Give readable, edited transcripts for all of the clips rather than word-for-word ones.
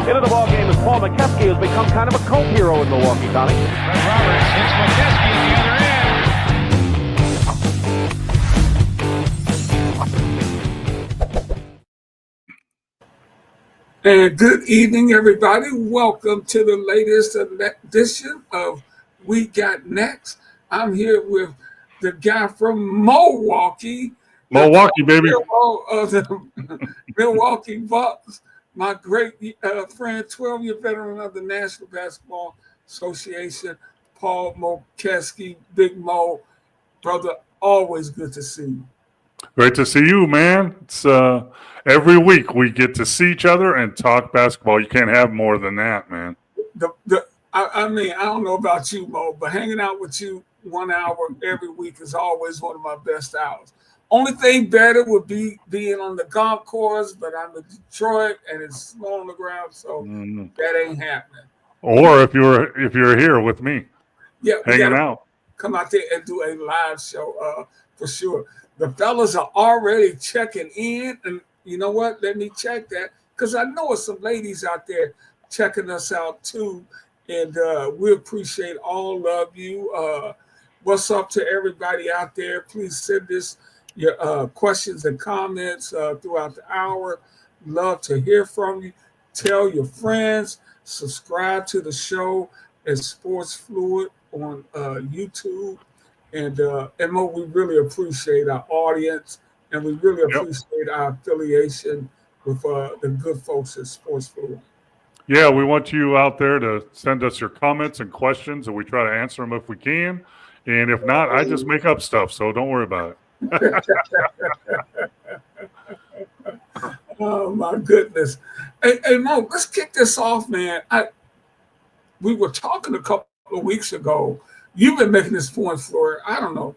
Into the ball game as Paul McKeskey has become kind of a cult hero in Milwaukee, Tommy. Fred Roberts hits McKeskey at the other end. And good evening, everybody. Welcome to the latest edition of We Got Next. I'm here with the guy from Milwaukee. Milwaukee, baby. Of the Milwaukee Bucks, my great friend, 12-year veteran of the National Basketball Association, Paul McKeskey, Big Mo. Brother, always good to see you. Great to see you, man. It's every week we get to see each other and talk basketball. You can't have more than that, man. I mean, I don't know about you, Mo, but hanging out with you 1 hour every week is always one of my best hours. Only thing better would be being on the golf course, but I'm in Detroit and it's snow on the ground, so that ain't happening. Or if you're here with me, hanging out, come out there and do a live show for sure. The fellas are already checking in, and you know what? Let me check that because I know some ladies out there checking us out too, and we appreciate all of you. What's up to everybody out there? Please send us your questions and comments throughout the hour. Love to hear from you. Tell your friends. Subscribe to the show at Sports Fluid on YouTube. And Mo, we really appreciate our audience, and we really appreciate our affiliation with the good folks at Sports Fluid. Yeah, we want you out there to send us your comments and questions, and we try to answer them if we can. And if not, I just make up stuff, so don't worry about it. Oh my goodness! Hey Mo, let's kick this off, man. We were talking a couple of weeks ago. You've been making this point for, I don't know,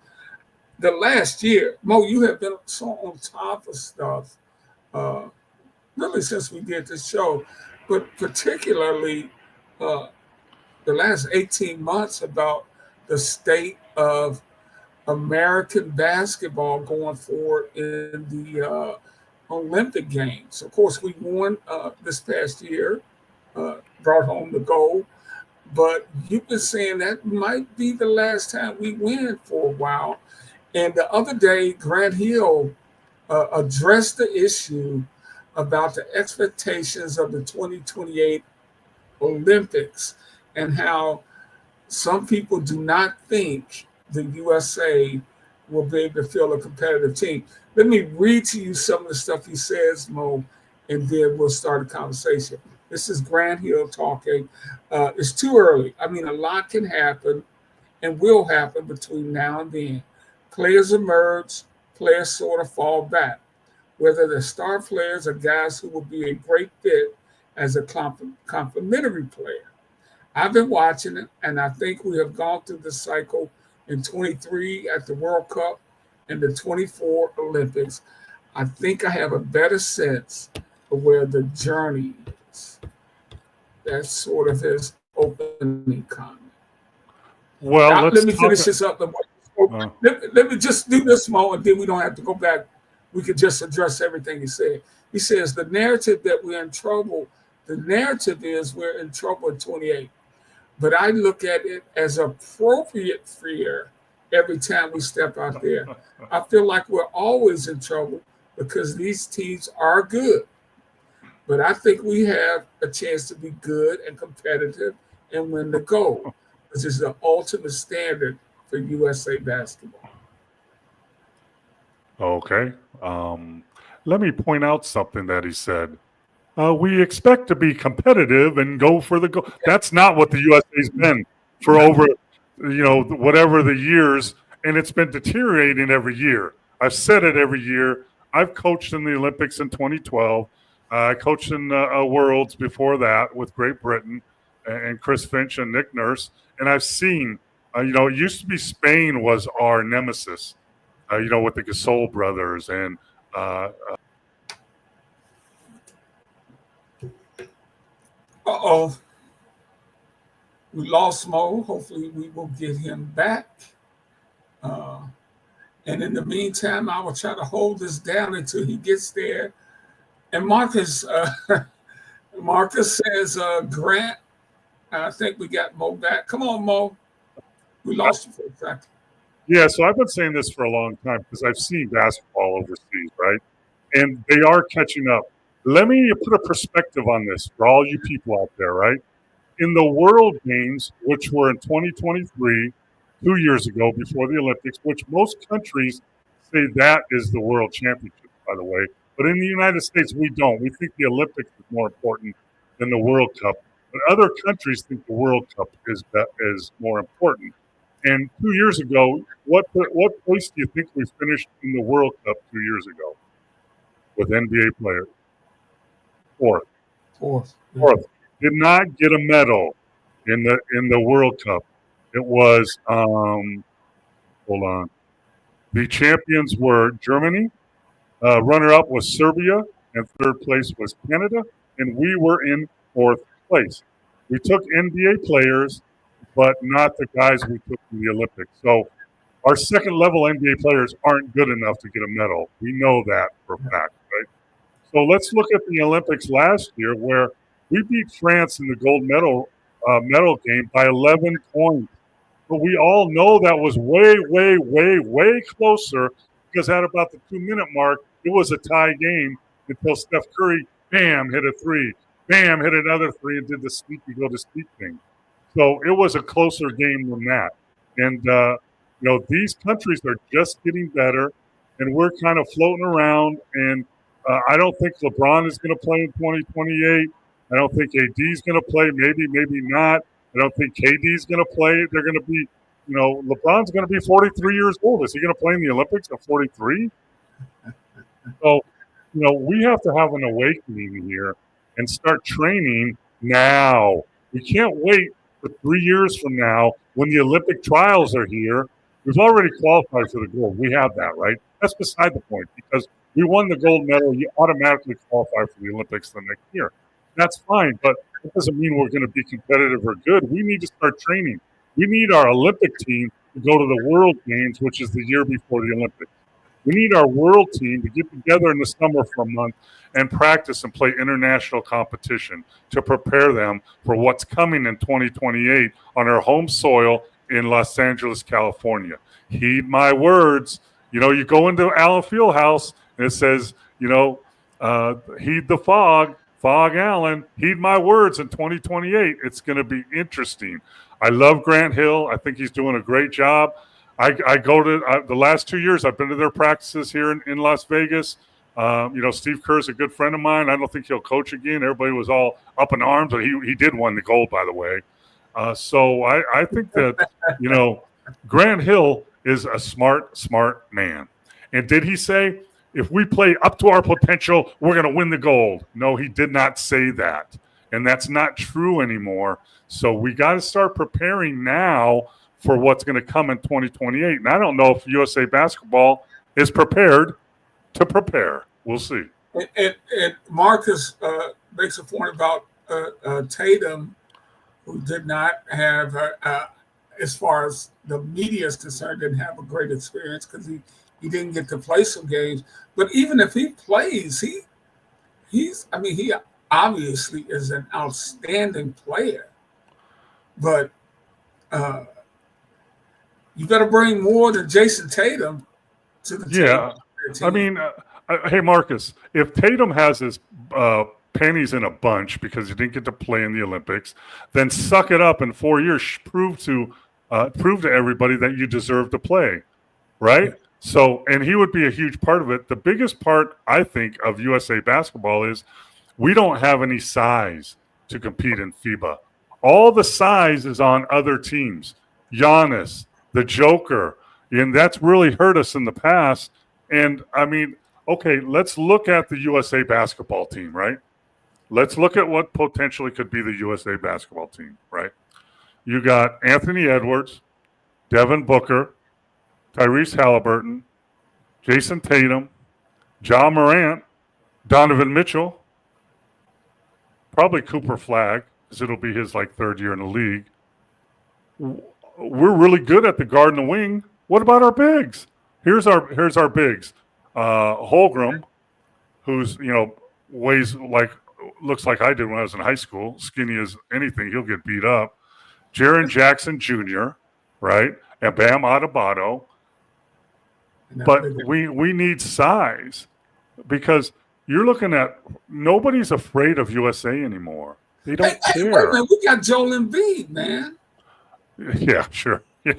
the last year. Mo, you have been so on top of stuff, really since we did this show, but particularly the last 18 months about the state of American basketball going forward in the Olympic Games. Of course, we won this past year, brought home the gold. But you've been saying that might be the last time we win for a while. And the other day, Grant Hill addressed the issue about the expectations of the 2028 Olympics and how some people do not think the USA will be able to field a competitive team. Let me read to you some of the stuff he says, Mo, and then we'll start a conversation. This is Grant Hill talking. It's too early. I mean, a lot can happen and will happen between now and then. Players emerge, players sort of fall back. Whether they're star players or guys who will be a great fit as a complementary player. I've been watching it, and I think we have gone through the cycle in 23 at the World Cup and the 24 Olympics. I think I have a better sense of where the journey is. That's sort of his opening comment. Well, now, let me finish this up. Let me just do this moment, then we don't have to go back. We could just address everything he said. He says the narrative that we're in trouble, the narrative is we're in trouble at 28. But I look at it as appropriate fear every time we step out there. I feel like we're always in trouble because these teams are good. But I think we have a chance to be good and competitive and win the gold. This is the ultimate standard for USA basketball. Okay. Let me point out something that he said. We expect to be competitive and go for the goal. That's not what the USA's been for over, whatever the years, and it's been deteriorating every year. I've said it every year. I've coached in the Olympics in 2012. I coached in Worlds before that with Great Britain and Chris Finch and Nick Nurse. And I've seen, it used to be Spain was our nemesis, with the Gasol brothers. And we lost Mo. Hopefully we will get him back. And in the meantime, I will try to hold this down until he gets there. And Marcus, Marcus says, Grant, I think we got Mo back. Come on, Mo. We lost you for a second. Yeah, so I've been saying this for a long time because I've seen basketball overseas, right? And they are catching up. Let me put a perspective on this for all you people out there, right? In the World Games, which were in 2023, 2 years ago before the Olympics, which most countries say that is the World Championship, by the way. But in the United States, we don't. We think the Olympics is more important than the World Cup. But other countries think the World Cup is more important. And 2 years ago, what place do you think we finished in the World Cup 2 years ago with NBA players? Fourth. Fourth. Did not get a medal in the World Cup. It was hold on. The champions were Germany. Runner-up was Serbia, and third place was Canada, and we were in fourth place. We took NBA players, but not the guys we took in the Olympics. So our second-level NBA players aren't good enough to get a medal. We know that for a fact, right? So let's look at the Olympics last year, where we beat France in the gold medal game by 11 points. But we all know that was way, way, way, way closer because at about the 2-minute mark, it was a tie game until Steph Curry, bam, hit a three, bam, hit another three, and did the sneaky go to sleep thing. So it was a closer game than that. And, these countries are just getting better, and we're kind of floating around. And I don't think LeBron is going to play in 2028. I don't think AD is going to play. Maybe, maybe not. I don't think KD is going to play. They're going to be, LeBron's going to be 43 years old. Is he going to play in the Olympics at 43? So, we have to have an awakening here and start training now. We can't wait for 3 years from now when the Olympic trials are here. We've already qualified for the gold. We have that, right? That's beside the point because we won the gold medal. You automatically qualify for the Olympics the next year. That's fine, but it doesn't mean we're going to be competitive or good. We need to start training. We need our Olympic team to go to the World Games, which is the year before the Olympics. We need our world team to get together in the summer for a month and practice and play international competition to prepare them for what's coming in 2028 on our home soil in Los Angeles, California. Heed my words. You go into Allen Fieldhouse and it says, heed the fog Allen, heed my words in 2028. It's going to be interesting. I love Grant Hill. I think he's doing a great job. I go to the last 2 years, I've been to their practices here in Las Vegas. Steve Kerr's a good friend of mine. I don't think he'll coach again. Everybody was all up in arms, but he did win the gold, by the way. So I think that, Grant Hill is a smart man. And did he say, if we play up to our potential, we're going to win the gold? No, he did not say that. And that's not true anymore. So we got to start preparing now for what's going to come in 2028. And I don't know if USA Basketball is prepared to prepare. We'll see. And Marcus makes a point about Tatum, who did not have, as far as the media is concerned, didn't have a great experience because he didn't get to play some games. But even if he plays, he obviously is an outstanding player. But you got to bring more than Jason Tatum to the team. Yeah. Hey, Marcus, if Tatum has his panties in a bunch because he didn't get to play in the Olympics, then suck it up in 4 years. Prove to everybody that you deserve to play, right? So, and he would be a huge part of it. The biggest part, I think, of USA Basketball is we don't have any size to compete in FIBA. All the size is on other teams. Giannis, the Joker, and that's really hurt us in the past. And, okay, let's look at the USA Basketball team, right? Let's look at what potentially could be the USA Basketball team, right? You got Anthony Edwards, Devin Booker, Tyrese Halliburton, Jason Tatum, Ja Morant, Donovan Mitchell, probably Cooper Flagg, because it'll be his third year in the league. We're really good at the guard and the wing. What about our bigs? Here's our bigs. Holmgren, who's weighs like looks like I did when I was in high school, skinny as anything, he'll get beat up. Jaren Jackson Jr., right? And Bam Adebayo. But we need size because you're looking at nobody's afraid of USA anymore. They don't care. Wait a minute, we got Joel Embiid, man. Yeah, sure. Yeah.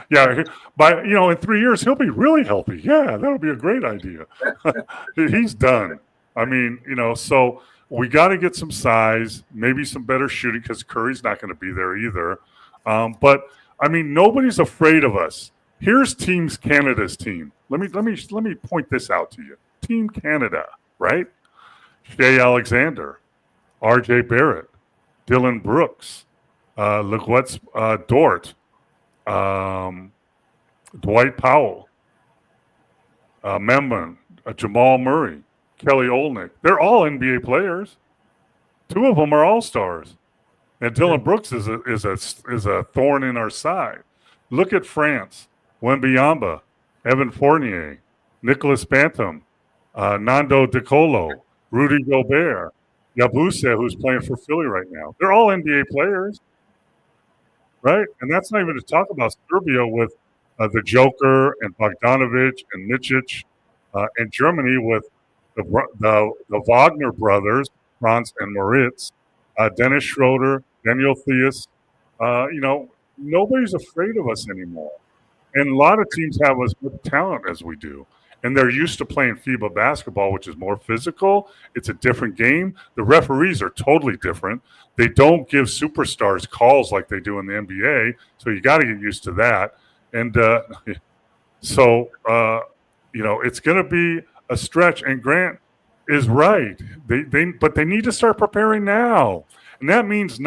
Yeah. By in 3 years he'll be really healthy. Yeah, that'll be a great idea. He's done. I mean, so we got to get some size, maybe some better shooting because Curry's not going to be there either. But I mean, nobody's afraid of us. Here's Team Canada's team. Let me point this out to you. Team Canada, right? Shea Alexander, R.J. Barrett, Dylan Brooks, Lequetz Dort, Dwight Powell, Memon, Jamal Murray, Kelly Olynyk. They're all NBA players. 2 of them are all-stars. And Dylan Brooks is a thorn in our side. Look at France. Wembanyama, Evan Fournier, Nicholas Bantam, Nando De Colo, Rudy Gobert, Yabusele, who's playing for Philly right now. They're all NBA players, right? And that's not even to talk about Serbia with the Joker and Bogdanovic and Micic, and Germany with the Wagner brothers, Franz and Moritz, Dennis Schroeder, Daniel Theus. Nobody's afraid of us anymore. And a lot of teams have as much talent as we do. And they're used to playing FIBA basketball, which is more physical. It's a different game. The referees are totally different. They don't give superstars calls like they do in the NBA. So you got to get used to that. And it's going to be a stretch. And Grant is right. But they need to start preparing now. And that means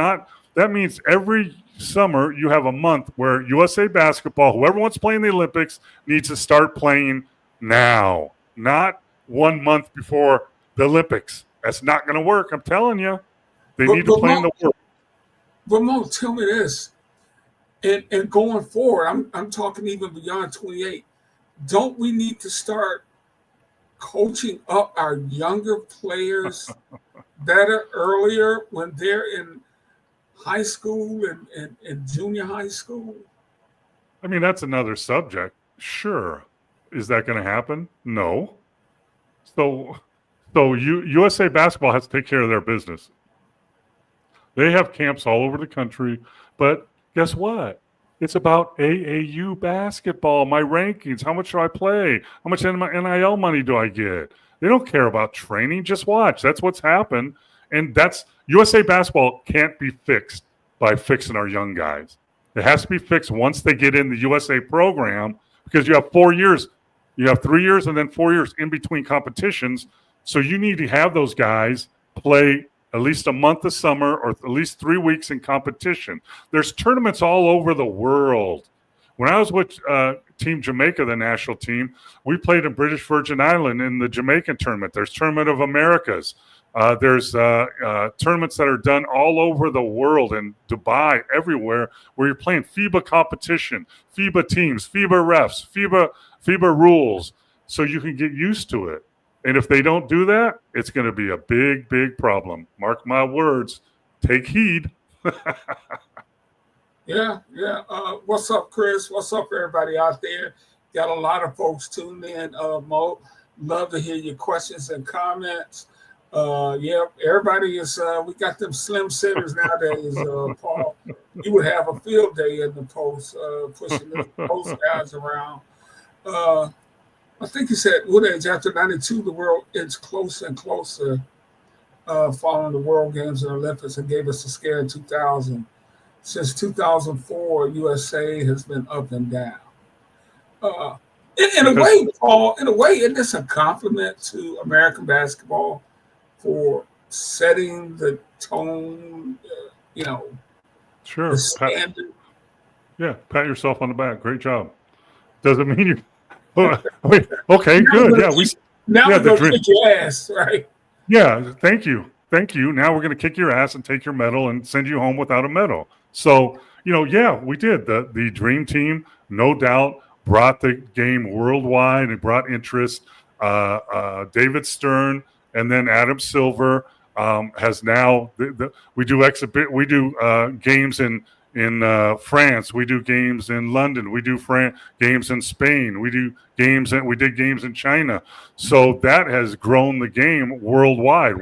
every summer you have a month where USA basketball, whoever wants to play in the Olympics, needs to start playing now, not 1 month before the Olympics. That's not going to work. I'm telling you, they need to play in the world. But Mo, tell me this, and going forward, I'm talking even beyond 28. Don't we need to start coaching up our younger players better earlier when they're in high school and junior high school? I mean, that's another subject. Sure. Is that going to happen? No. So USA basketball has to take care of their business. They have camps all over the country, but guess what? It's about AAU basketball, my rankings, how much do I play? How much NIL money do I get? They don't care about training. Just watch. That's what's happened. And that's USA basketball can't be fixed by fixing our young guys. It has to be fixed once they get in the USA program because you have 4 years. You have 3 years and then 4 years in between competitions. So you need to have those guys play at least a month of summer or at least 3 weeks in competition. There's tournaments all over the world. When I was with Team Jamaica, the national team, we played in British Virgin Island in the Jamaican tournament. There's Tournament of Americas. There's tournaments that are done all over the world in Dubai, everywhere, where you're playing FIBA competition, FIBA teams, FIBA refs, FIBA rules, so you can get used to it. And if they don't do that, it's going to be a big, big problem. Mark my words. Take heed. Yeah. What's up, Chris? What's up, everybody out there? Got a lot of folks tuned in. Mo, love to hear your questions and comments. Everybody is. We got them slim centers nowadays. Paul, you would have a field day in the post, pushing the post guys around. I think he said, what age after 92, the world is closer and closer following the World Games and Olympics and gave us a scare in 2000. Since 2004, USA has been up and down. In a way, Paul, isn't this a compliment to American basketball for setting the tone, Sure. the standard? Pat yourself on the back. Great job. Doesn't mean you. Okay, good. Yeah, we're going to kick your ass, right? Yeah, thank you. Now we're going to kick your ass and take your medal and send you home without a medal. So, we did. The Dream Team, no doubt, brought the game worldwide and brought interest. David Stern and then Adam Silver, has now we do games in France, we do games in London, we do games in Spain, we did games in China. So that has grown the game worldwide.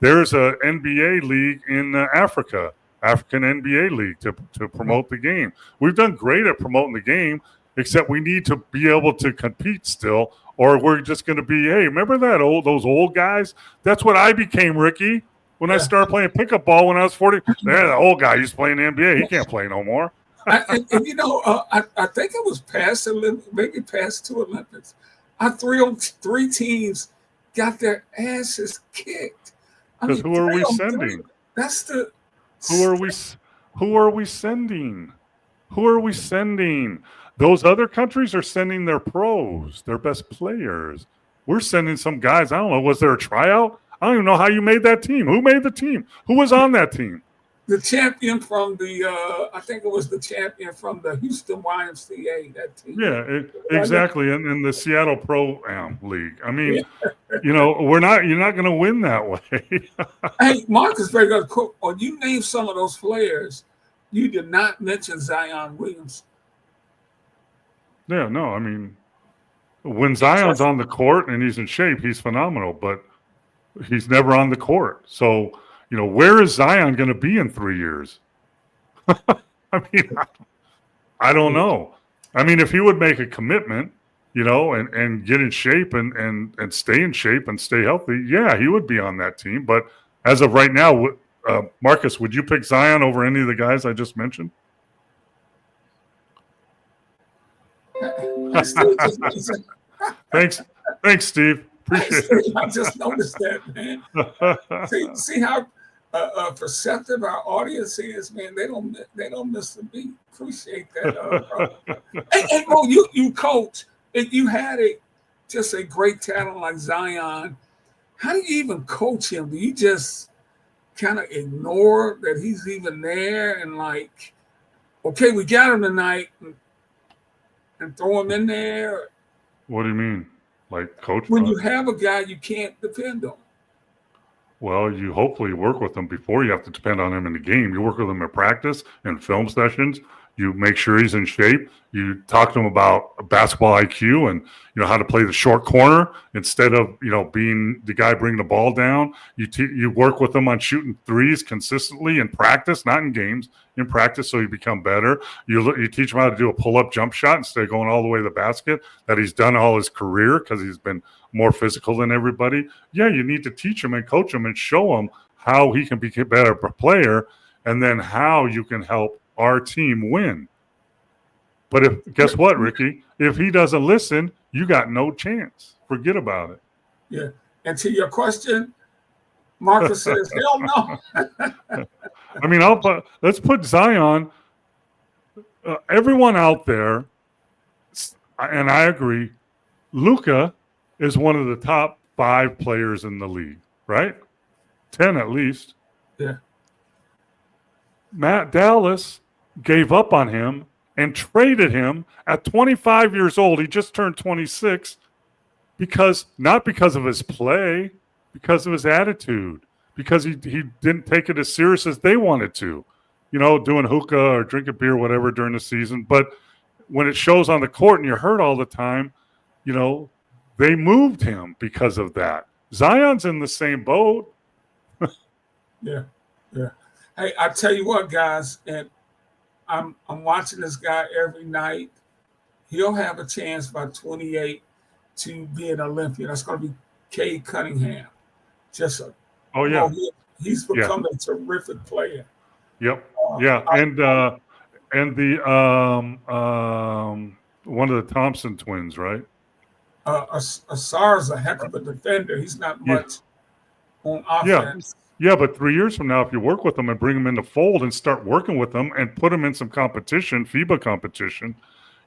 There's a NBA league in Africa, African NBA league to promote the game. We've done great at promoting the game, except we need to be able to compete still, or we're just going to be, hey, remember those old guys? That's what I became, Ricky, when I started playing pickup ball when I was 40. The old guy used to play in the NBA. He can't play no more. I think it was past Olympics, maybe past 2 Olympics. Our three teams got their asses kicked. Because who are we sending? Who are we sending? Who are we sending? Those other countries are sending their pros, their best players. We're sending some guys. I don't know. Was there a tryout? I don't even know how you made that team. Who made the team? Who was on that team? The champion from I think it was the champion from the Houston YMCA, that team. Yeah, exactly. In the Seattle Pro Am League. I mean, you're not going to win that way. Hey, Marcus very good. When you name some of those players, you did not mention Zion Williamson. Yeah, no, I mean, when Zion's on the court and he's in shape, he's phenomenal, but he's never on the court. So, where is Zion going to be in 3 years? I mean, I don't know. I mean, if he would make a commitment, and get in shape and stay in shape and stay healthy, yeah, he would be on that team. But as of right now, Marcus, would you pick Zion over any of the guys I just mentioned? Thanks, Steve. Appreciate it. I just noticed that, man. See how perceptive our audience is, man. They don't miss a beat. Appreciate that. Hey, Mo, you coach, and you had just a great talent like Zion. How do you even coach him? Do you just kind of ignore that he's even there and like, okay, we got him tonight, and throw him in there? What do you mean? Like coach? When you have a guy you can't depend on. Well, you hopefully work with him before you have to depend on him in the game. You work with him in practice and film sessions. You make sure he's in shape. You talk to him about basketball IQ and how to play the short corner instead of being the guy bringing the ball down. You work with him on shooting threes consistently in practice, not in games. In practice, so you become better. You teach him how to do a pull-up jump shot instead of going all the way to the basket that he's done all his career because he's been more physical than everybody. Yeah, you need to teach him and coach him and show him how he can be a better player and then how you can help our team win. But guess what, Ricky? If he doesn't listen, you got no chance. Forget about it. Yeah. And to your question, Marcus says, hell no. I mean, let's put Zion. Everyone out there, and I agree, Luka is one of the top 5 players in the league, right? 10 at least. Yeah. Matt Dallas gave up on him and traded him at 25 years old. He just turned 26 not because of his play, because of his attitude, because he didn't take it as serious as they wanted to, doing hookah or drinking beer, whatever, during the season. But when it shows on the court and you're hurt all the time, they moved him because of that. Zion's in the same boat. Yeah. Hey, I tell you what, guys, and I'm watching this guy every night. He'll have a chance by 28 to be an Olympian. That's going to be Cade Cunningham. He's become a terrific player. Yep. And the one of the Thompson twins, right? Asar's a heck of a defender. He's not much on offense. Yeah, but 3 years from now, if you work with them and bring them in the fold and start working with them and put them in some competition, FIBA competition.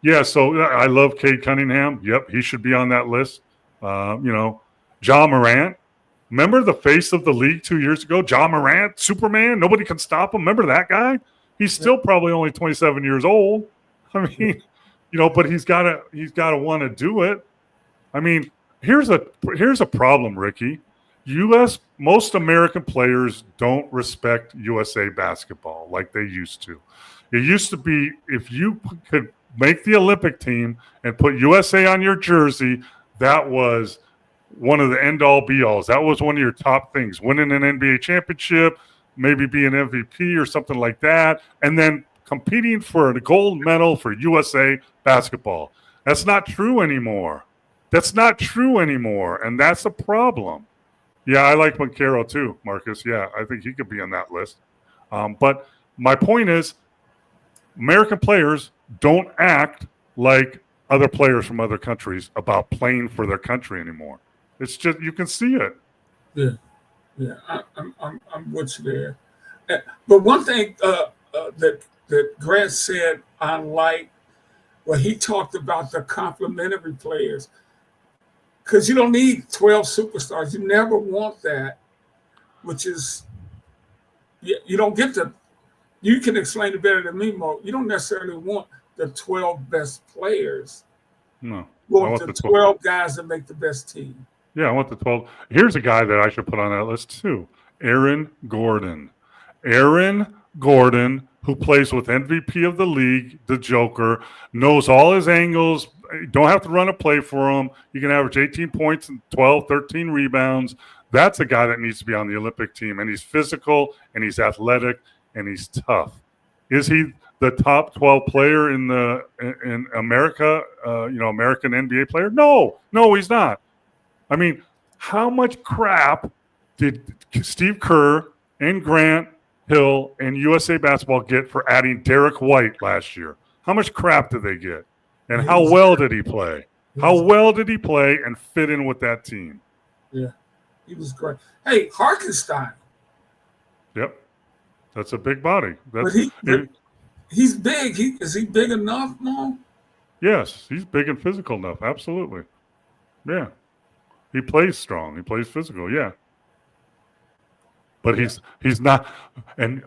Yeah, so I love Cade Cunningham. Yep, he should be on that list. Ja Morant. Remember the face of the league 2 years ago? Ja Morant, Superman. Nobody can stop him. Remember that guy? He's still probably only 27 years old. I mean, but he's got to want to do it. I mean, here's a problem, Ricky. most American players don't respect USA basketball like they used to. It used to be if you could make the Olympic team and put USA on your jersey, that was one of the end-all be-alls. That was one of your top things. Winning an NBA championship, maybe be an MVP or something like that, and then competing for a gold medal for USA basketball. That's not true anymore. That's not true anymore, and that's a problem. Yeah, I like Moncaro too, Marcus. Yeah, I think he could be on that list. But my point is, American players don't act like other players from other countries about playing for their country anymore. It's just you can see it. Yeah, I'm with you there. But one thing that Grant said I like, well, he talked about the complementary players. Because you don't need 12 superstars. You never want that, which is, you don't get the, you can explain it better than me, Mo. You don't necessarily want the 12 best players. No. You want the 12 guys that make the best team. Yeah, I want the 12. Here's a guy that I should put on that list too. Aaron Gordon. Aaron Gordon, who plays with MVP of the league, the Joker, knows all his angles. You don't have to run a play for him. You can average 18 points and 12, 13 rebounds. That's a guy that needs to be on the Olympic team. And he's physical, and he's athletic, and he's tough. Is he the top 12 player in America, American NBA player? No, he's not. I mean, how much crap did Steve Kerr and Grant Hill and USA Basketball get for adding Derek White last year? How much crap did they get? And how well did he play? How well did he play and fit in with that team? Yeah, he was great. Hey, Harkenstein. Yep. That's a big body. He's big. Is he big enough, Mo? Yes, he's big and physical enough. Absolutely. Yeah. He plays strong. He plays physical. Yeah. But he's not, and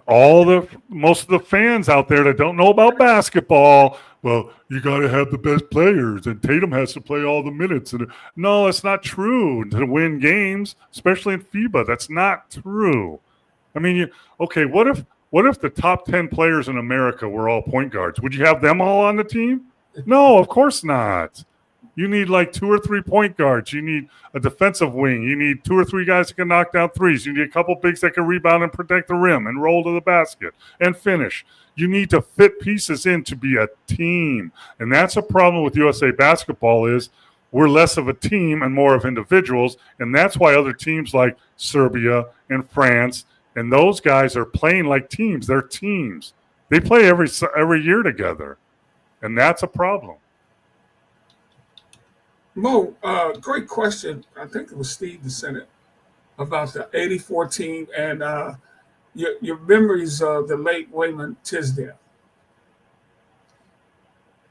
most of the fans out there that don't know about basketball, well, you got to have the best players, and Tatum has to play all the minutes. And no, it's not true to win games, especially in FIBA. That's not true. I mean, what if the top 10 players in America were all point guards? Would you have them all on the team? No, of course not. You need like 2 or 3 point guards. You need a defensive wing. You need 2 or 3 guys that can knock down threes. You need a couple bigs that can rebound and protect the rim and roll to the basket and finish. You need to fit pieces in to be a team. And that's a problem with USA Basketball is we're less of a team and more of individuals. And that's why other teams like Serbia and France and those guys are playing like teams. They're teams. They play every year together. And that's a problem. Mo, great question. I think it was Steve that sent it about the 84 team and your memories of the late Wayman Tisdale.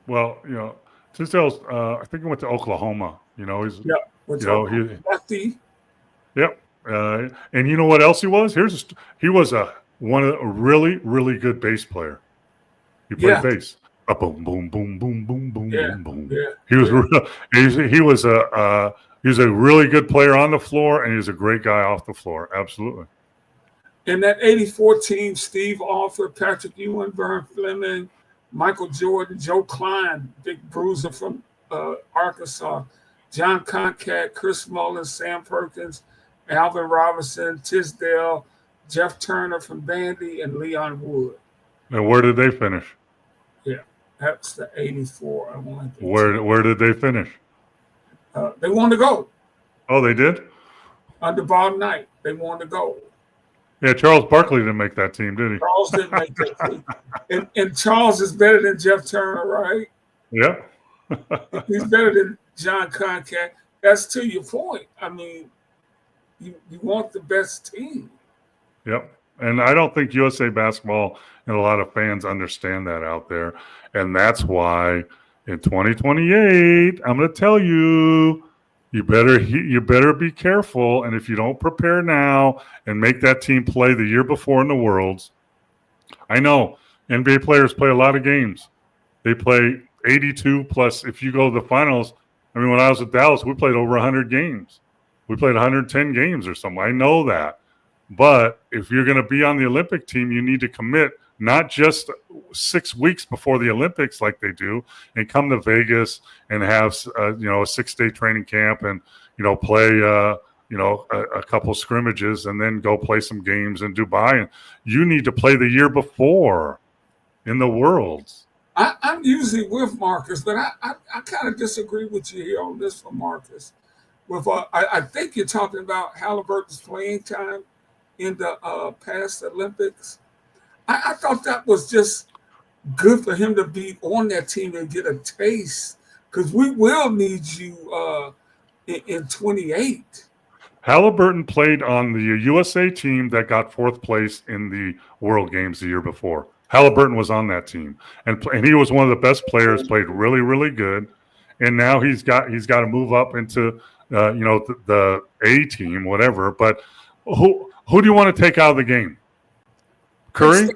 Well, Tisdale's, I think he went to Oklahoma. He's lefty. Yep. And you know what else he was? He was one of a really, really good bass player. He played bass. Boom, boom, boom, boom, boom, boom, boom, boom. Yeah. He was a really good player on the floor, and he was a great guy off the floor. Absolutely. In that 84 team, Steve Alford, Patrick Ewing, Vern Fleming, Michael Jordan, Joe Klein, big bruiser from Arkansas, John Concat, Chris Mullins, Sam Perkins, Alvin Robinson, Tisdale, Jeff Turner from Vandy, and Leon Wood. And where did they finish? Yeah, that's the 84. Where did they finish? They won the gold. Oh, they did? Under Bob Knight, they won the gold. Yeah, Charles Barkley didn't make that team, did he? Charles didn't make that team. And Charles is better than Jeff Turner, right? Yeah. He's better than John Concat. That's to your point. I mean, you want the best team. Yep. And I don't think USA Basketball and a lot of fans understand that out there. And that's why in 2028, I'm going to tell you, you better be careful. And if you don't prepare now and make that team play the year before in the Worlds, I know NBA players play a lot of games. They play 82 plus if you go to the finals. I mean, when I was at Dallas, we played over 100 games. We played 110 games or something. I know that. But if you're going to be on the Olympic team, you need to commit not just 6 weeks before the Olympics like they do, and come to Vegas and have a 6-day training camp and play a couple scrimmages and then go play some games in Dubai. And you need to play the year before in the Worlds. I'm usually with Marcus, but I kind of disagree with you here on this one, Marcus. With I think you're talking about Halliburton's playing time in the past Olympics. I thought that was just good for him to be on that team and get a taste, because we will need you in 28. Halliburton played on the USA team that got 4th place in the World Games the year before. Halliburton was on that team, and he was one of the best players. Played really, really good, and now he's got to move up into the A team, whatever. But who do you want to take out of the game? Curry?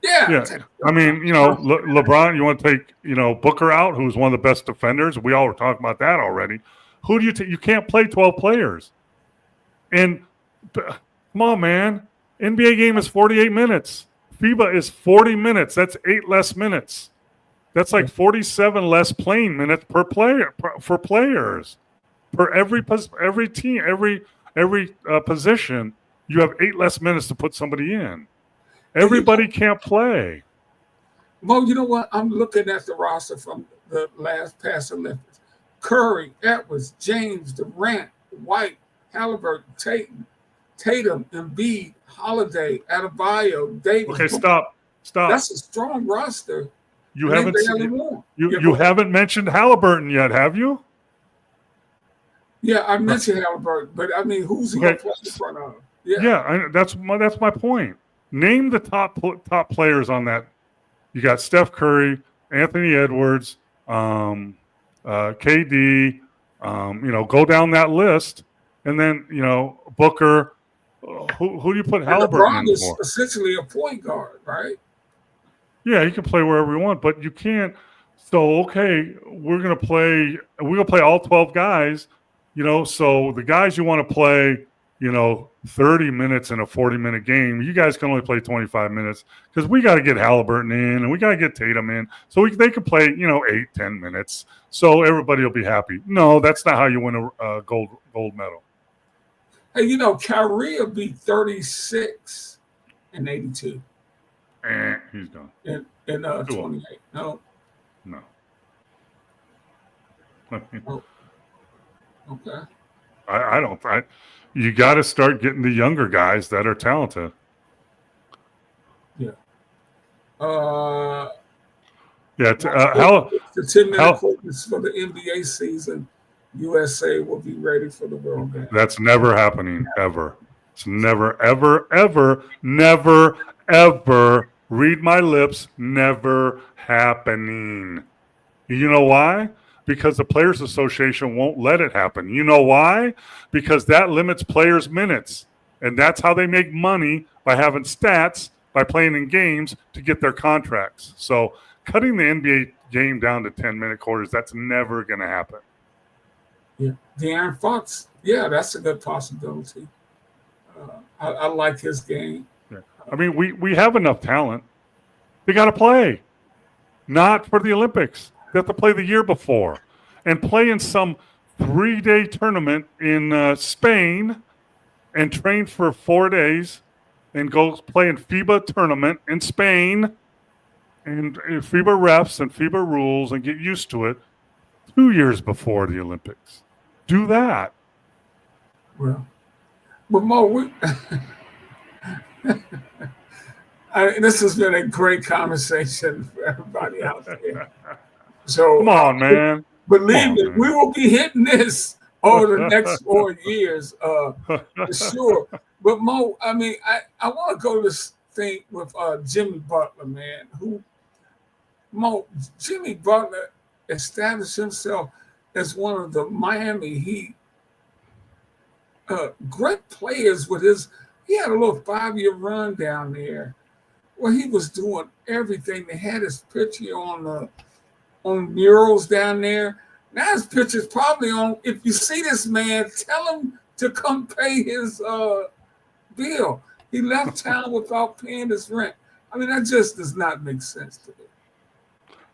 Yeah. I mean, LeBron, you want to take, Booker out, who's one of the best defenders. We all were talking about that already. Who do you take? You can't play 12 players. And come on, man. NBA game is 48 minutes. FIBA is 40 minutes. That's 8 less minutes. That's like 47 less playing minutes per player for players. For every team, every position, you have 8 less minutes to put somebody in. Everybody can't play. Mo, you know what? I'm looking at the roster from the past Olympics. Curry, Edwards, James, Durant, White, Halliburton, Tatum, Embiid, Holiday, Adebayo, Davis. Okay, stop. That's a strong roster. You haven't mentioned Halliburton yet, have you? Yeah, I mentioned Halliburton, but I mean, who's he going to play in front of? That's my point. Name the top players on that. You got Steph Curry, Anthony Edwards, KD. Go down that list, and then Booker. Who do you put Halliburton in is for? Essentially a point guard, right? Yeah, he can play wherever you want, but you can't. So okay, we're gonna play all 12 guys. So the guys you want to play, 30 minutes in a 40-minute game, you guys can only play 25 minutes because we got to get Halliburton in and we got to get Tatum in. So they can play, 8-10 minutes. So everybody will be happy. No, that's not how you win a gold medal. Hey, Kyrie will be 36 and 82. He's done. In 28. No. Oh. Okay. I don't. You got to start getting the younger guys that are talented. Yeah. The 10-minute focus for the NBA season. USA will be ready for the World Cup. That's never happening, ever. It's never, ever, ever, never, ever, read my lips, never happening. You know why? Because the Players Association won't let it happen. You know why? Because that limits players' minutes. And that's how they make money, by having stats, by playing in games to get their contracts. So cutting the NBA game down to 10-minute quarters, that's never going to happen. Yeah, De'Aaron Fox. Yeah, that's a good possibility. I like his game. Yeah. I mean, we have enough talent. They got to play. Not for the Olympics. They have to play the year before and play in some 3-day tournament in Spain and train for 4 days and go play in FIBA tournament in Spain and FIBA refs and FIBA rules and get used to it 2 years before the Olympics. Do that. Well, but Mo, this has been a great conversation for everybody out there. So come on, man. Believe me, we will be hitting this over the next 4 years, for sure. But Mo, I mean, I want to go to this thing with Jimmy Butler, man. Jimmy Butler established himself as one of the Miami Heat great players with he had a little 5-year run down there where he was doing everything. They had his picture on murals down there. Now his picture's probably on. If you see this man, tell him to come pay his bill. He left town without paying his rent. I mean, that just does not make sense to me.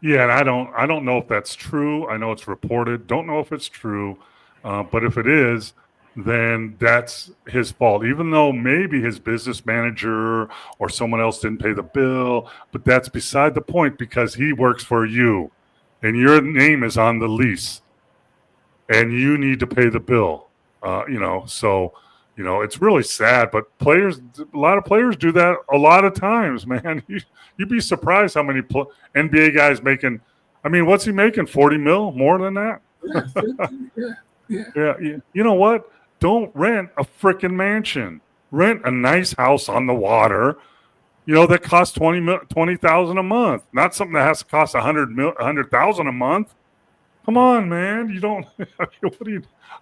Yeah, and I don't know if that's true. I know it's reported. Don't know if it's true, but if it is, then that's his fault. Even though maybe his business manager or someone else didn't pay the bill, but that's beside the point because he works for you, and your name is on the lease, and you need to pay the bill. So. It's really sad, but a lot of players do that a lot of times, man. You'd be surprised how many NBA guys making. I mean, what's he making? 40 mil, more than that? Yeah. You know what? Don't rent a freaking mansion. Rent a nice house on the water. That costs $20,000 a month. Not something that has to cost $100,000 a month. Come on, man. You don't.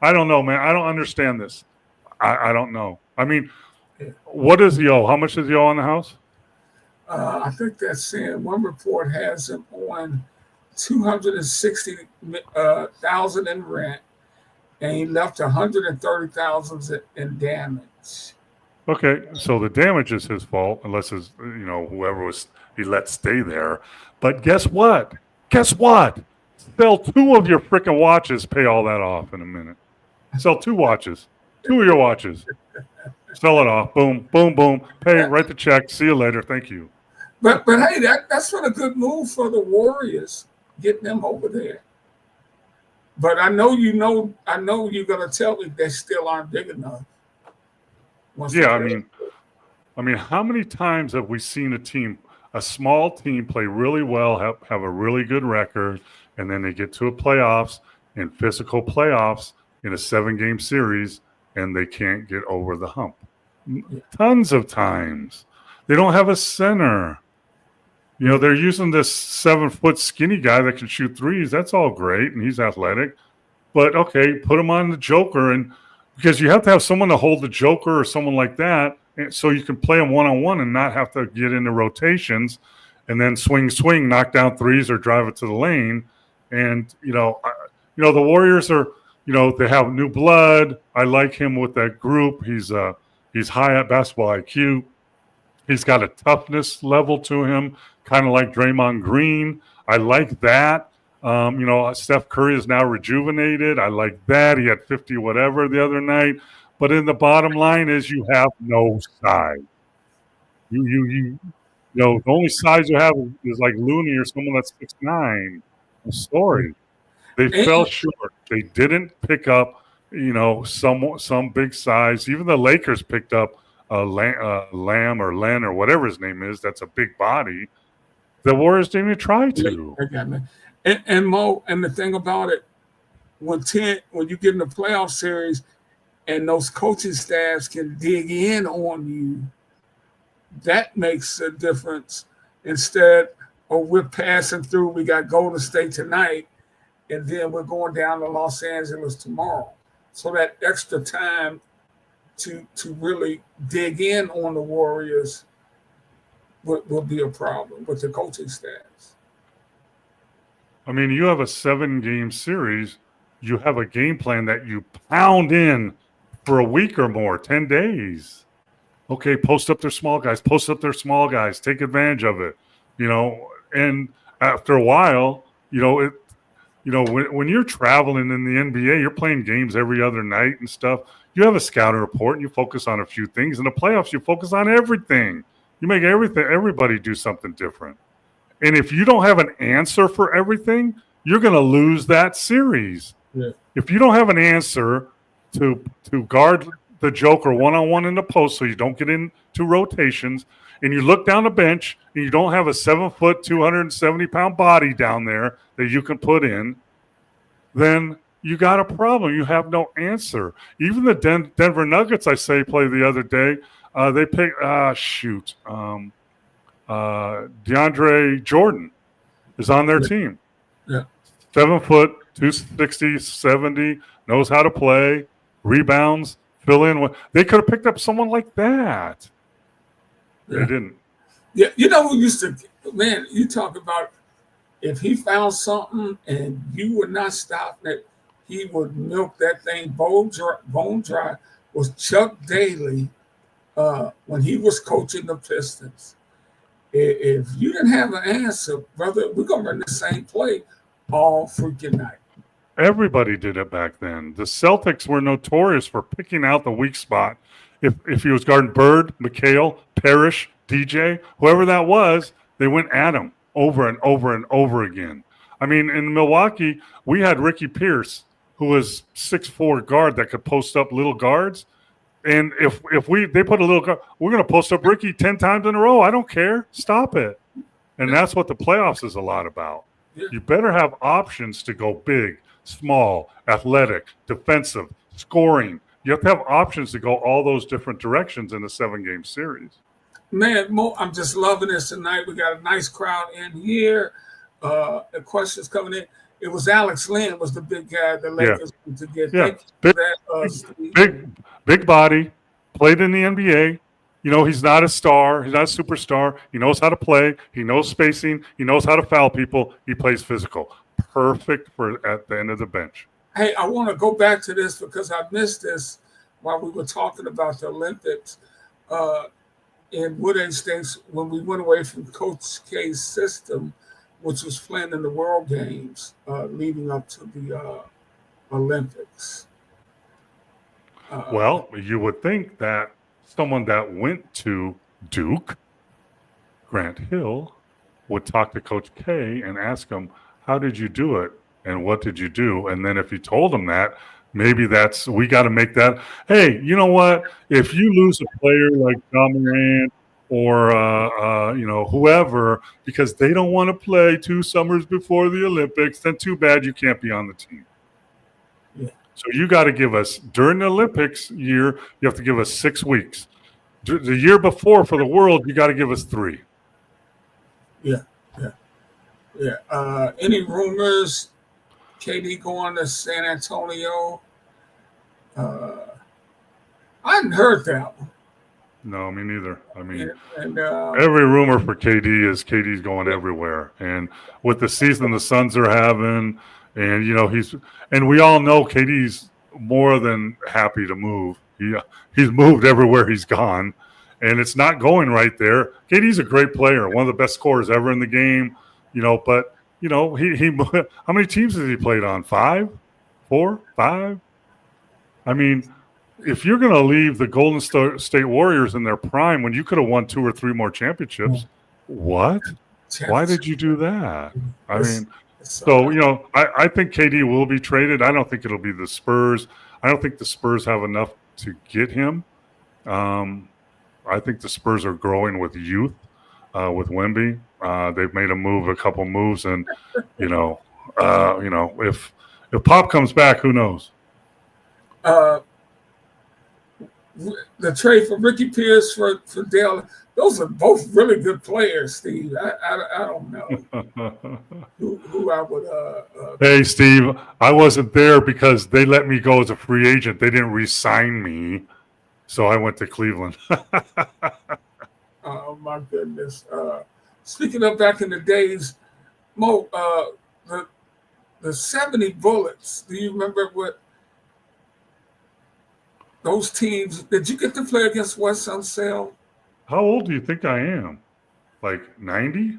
I don't know, man. I don't understand this. I don't know. I mean, what does he owe? How much does he owe on the house? I think that's saying one report has him on $260,000 in rent, and he left $130,000 in damage. Okay, so the damage is his fault, unless it's whoever he let stay there. But guess what? Sell 2 of your freaking watches. Pay all that off in a minute. Sell 2 watches. 2 of your watches. Sell it off. Boom, boom, boom. Pay, write the check. See you later. Thank you. But hey, that's been a good move for the Warriors, getting them over there. But I know you're gonna tell me they still aren't big enough. Yeah, I mean, how many times have we seen a small team play really well, have a really good record, and then they get to a playoffs and physical playoffs in a 7-game series, and they can't get over the hump? Tons of times. They don't have a center. They're using this 7-foot skinny guy that can shoot threes. That's all great, and he's athletic. But, okay, put him on the Joker, and because you have to have someone to hold the Joker or someone like that, so you can play them one-on-one and not have to get into rotations and then swing, knock down threes or drive it to the lane. And, the Warriors are – they have new blood. I like him with that group. He's high at basketball IQ. He's got a toughness level to him, kind of like Draymond Green. I like that. Steph Curry is now rejuvenated. I like that. He had 50 whatever the other night. But in the bottom line is you have no size. The only size you have is like Looney or someone that's 6'9". I'm sorry. They fell short. They didn't pick up, some big size. Even the Lakers picked up Lamb or Len or whatever his name is. That's a big body. The Warriors didn't even try to. And Mo, and the thing about it, when you get in the playoff series, and those coaching staffs can dig in on you, that makes a difference. Instead of we're passing through, we got Golden State tonight, and then we're going down to Los Angeles tomorrow. So that extra time to really dig in on the Warriors will be a problem with the coaching staffs. I mean, you have a 7-game series. You have a game plan that you pound in for a week or more, 10 days. Okay, post up their small guys. Take advantage of it. And after a while, when you're traveling in the NBA, you're playing games every other night and stuff. You have a scouting report and you focus on a few things. In the playoffs, you focus on everything. You make everybody do something different. And if you don't have an answer for everything, you're going to lose that series. Yeah. If you don't have an answer to guard the Joker one-on-one in the post so you don't get into rotations, and you look down the bench and you don't have a 7-foot, 270-pound body down there that you can put in, then you got a problem. You have no answer. Even the Denver Nuggets, played the other day. They picked DeAndre Jordan is on their team. Yeah. 7 foot, 260, 70, knows how to play, rebounds, fill in. They could have picked up someone like that. Yeah. They didn't. Yeah, who used to, man, you talk about if he found something and you would not stop it, he would milk that thing bone dry. Was Chuck Daly when he was coaching the Pistons. If you didn't have an answer, brother, we're going to run the same play all freaking night. Everybody did it back then. The Celtics were notorious for picking out the weak spot. If he was guarding Bird, McHale, Parrish, DJ, whoever that was, they went at him over and over and over again. I mean, in Milwaukee, we had Ricky Pierce, who was 6'4" guard that could post up little guards. And if they put a little guard, we're going to post up Ricky 10 times in a row. I don't care. Stop it. And that's what the playoffs is a lot about. Yeah. You better have options to go big, small, athletic, defensive, scoring. You have to have options to go all those different directions in a 7-game series. Man, Mo, I'm just loving this tonight. We got a nice crowd in here. The questions coming in. It was Alex Lynn was the big guy the Lakers need to get. Yeah. Thank you for that, Big body, played in the NBA. You know, he's not a star. He's not a superstar. He knows how to play. He knows spacing. He knows how to foul people. He plays physical. Perfect for at the end of the bench. Hey, I want to go back to this because I missed this while we were talking about the Olympics. In Woodland States, when we went away from Coach K's system, which was playing in the World Games leading up to the Olympics. Well, you would think that someone that went to Duke, Grant Hill, would talk to Coach K and ask him, how did you do it? And what did you do? And then if he told him that, maybe we got to make that. Hey, you know what? If you lose a player like John Morant or, whoever, because they don't want to play 2 summers before the Olympics, then too bad you can't be on the team. Yeah. So you got to give us, during the Olympics year, you have to give us 6 weeks. The year before for the World, you got to give us 3. Yeah. Any rumors? KD going to San Antonio? I hadn't heard that one. No, me neither. I mean, and every rumor for KD is KD's going everywhere. And with the season the Suns are having, and, and we all know KD's more than happy to move. He's moved everywhere he's gone, and it's not going right there. KD's a great player, one of the best scorers ever in the game, but, he how many teams has he played on? 5? 4? 5? I mean, if you're going to leave the Golden State Warriors in their prime when you could have won 2 or 3 more championships, what? Why did you do that? I mean, so, I think KD will be traded. I don't think it'll be the Spurs. I don't think the Spurs have enough to get him. I think the Spurs are growing with youth, with Wemby. They've made a couple moves, and, if Pop comes back, who knows? The trade for Ricky Pierce for Dale, those are both really good players, Steve. I don't know who I would. Hey, Steve, I wasn't there because they let me go as a free agent. They didn't re-sign me, so I went to Cleveland. Oh my goodness! Speaking of back in the days, Mo, the 70 Bullets. Do you remember what? Those teams, did you get to play against Wes Unseld? How old do you think I am? Like 90?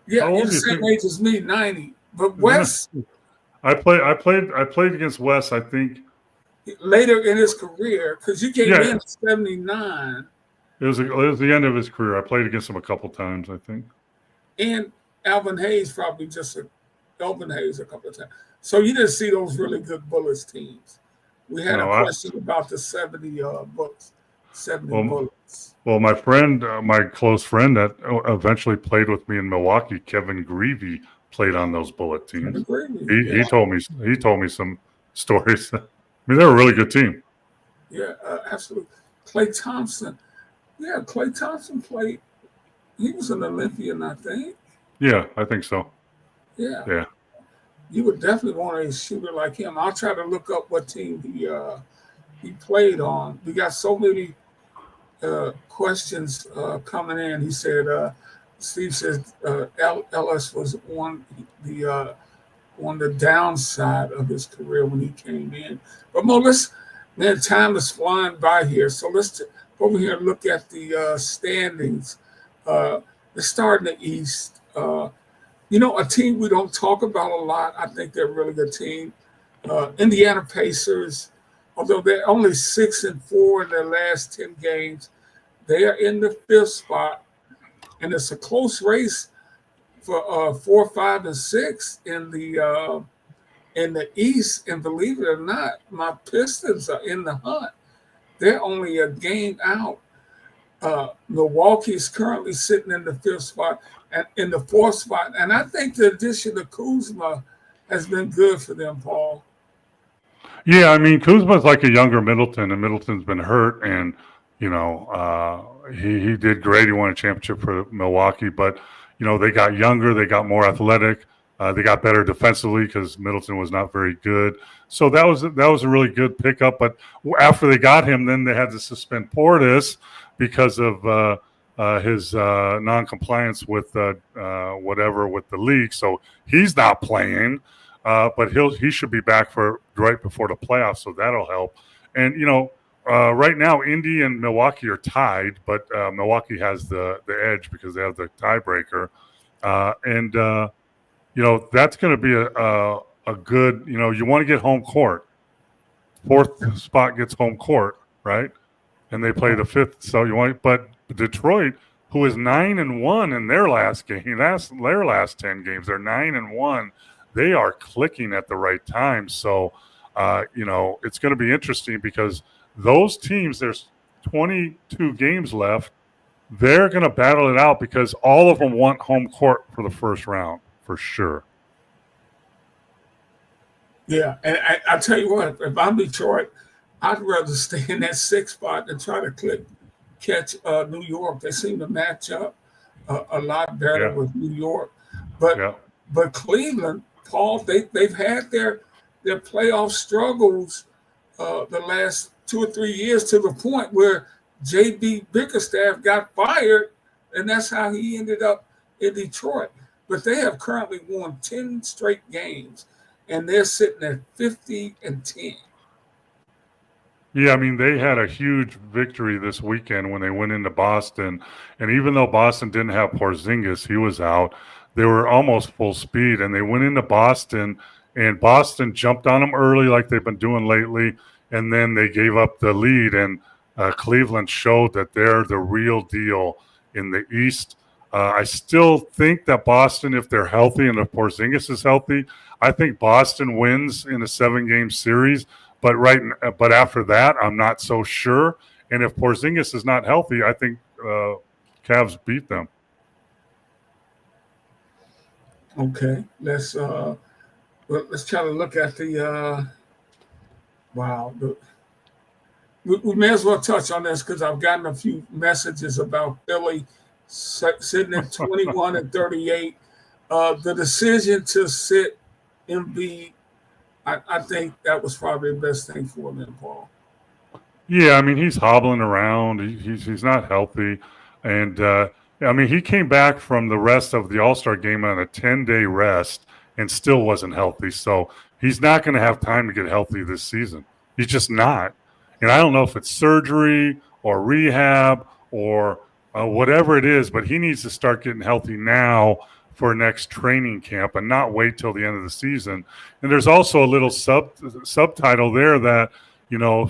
Yeah, you're the same age as me, 90. But Wes, I played against Wes, I think. Later in his career, because you came in 79. It was the end of his career. I played against him a couple times, I think. And Alvin Hayes a couple of times. So you didn't see those really good Bullets teams. We had a question about the 70 Bullets. 70 Bullets. Well, my friend, my close friend that eventually played with me in Milwaukee, Kevin Greavy, played on those Bullet teams. He told me some stories. I mean, they're a really good team. Yeah, absolutely. Klay Thompson. Yeah, Klay Thompson played. He was an Olympian, I think. Yeah, I think so. Yeah. You would definitely want a shooter like him. I'll try to look up what team he played on. We got so many questions coming in. He said, Steve says Ellis was on the downside of his career when he came in. But Mo, time is flying by here, so let's go over here and look at the standings. Let's start in the East. A team we don't talk about a lot. I think they're a really good team. Indiana Pacers, although they're only 6-4 in their last 10 games, they are in the 5th spot, and it's a close race for 4, 5, and 6 in the East. And believe it or not, my Pistons are in the hunt. They're only a game out. Milwaukee's currently sitting in the 5th spot and in the 4th spot. And I think the addition of Kuzma has been good for them, Paul. Yeah, I mean, Kuzma's like a younger Middleton, and Middleton's been hurt, and he did great. He won a championship for Milwaukee, but they got younger, they got more athletic, they got better defensively because Middleton was not very good. So that was a really good pickup. But after they got him, then they had to suspend Portis because of his non-compliance with whatever with the league. So he's not playing, but he should be back for right before the playoffs. So that'll help. And right now, Indy and Milwaukee are tied, but Milwaukee has the edge because they have the tiebreaker. That's going to be a good, you want to get home court. 4th spot gets home court, right? And they play the 5th. So but Detroit, who is 9-1 in their last game, their last 10 games, they're 9-1. They are clicking at the right time. So, it's going to be interesting because those teams, there's 22 games left. They're going to battle it out because all of them want home court for the first round, for sure. Yeah, and I tell you what, if I'm Detroit, I'd rather stay in that 6th spot than try to catch New York. They seem to match up a lot better with New York. But Cleveland, Paul, they've had their playoff struggles the last 2 or 3 years to the point where J.B. Bickerstaff got fired, and that's how he ended up in Detroit. But they have currently won 10 straight games, and they're sitting at 50-10. Yeah, I mean, they had a huge victory this weekend when they went into Boston. And even though Boston didn't have Porzingis, he was out, they were almost full speed. And they went into Boston, and Boston jumped on them early like they've been doing lately. And then they gave up the lead, and Cleveland showed that they're the real deal in the East. I still think that Boston, if they're healthy and if Porzingis is healthy, I think Boston wins in a 7-game series. But after that, I'm not so sure. And if Porzingis is not healthy, I think Cavs beat them. Okay, let's try to look at the we may as well touch on this because I've gotten a few messages about Philly sitting at 21-38. The decision to sit Embiid, I think that was probably the best thing for them, Paul. Yeah, I mean, he's hobbling around. He's not healthy. And, he came back from the rest of the All-Star game on a 10-day rest and still wasn't healthy. So he's not going to have time to get healthy this season. He's just not. And I don't know if it's surgery or rehab or whatever it is, but he needs to start getting healthy now for next training camp and not wait till the end of the season. And there's also a little subtitle there that,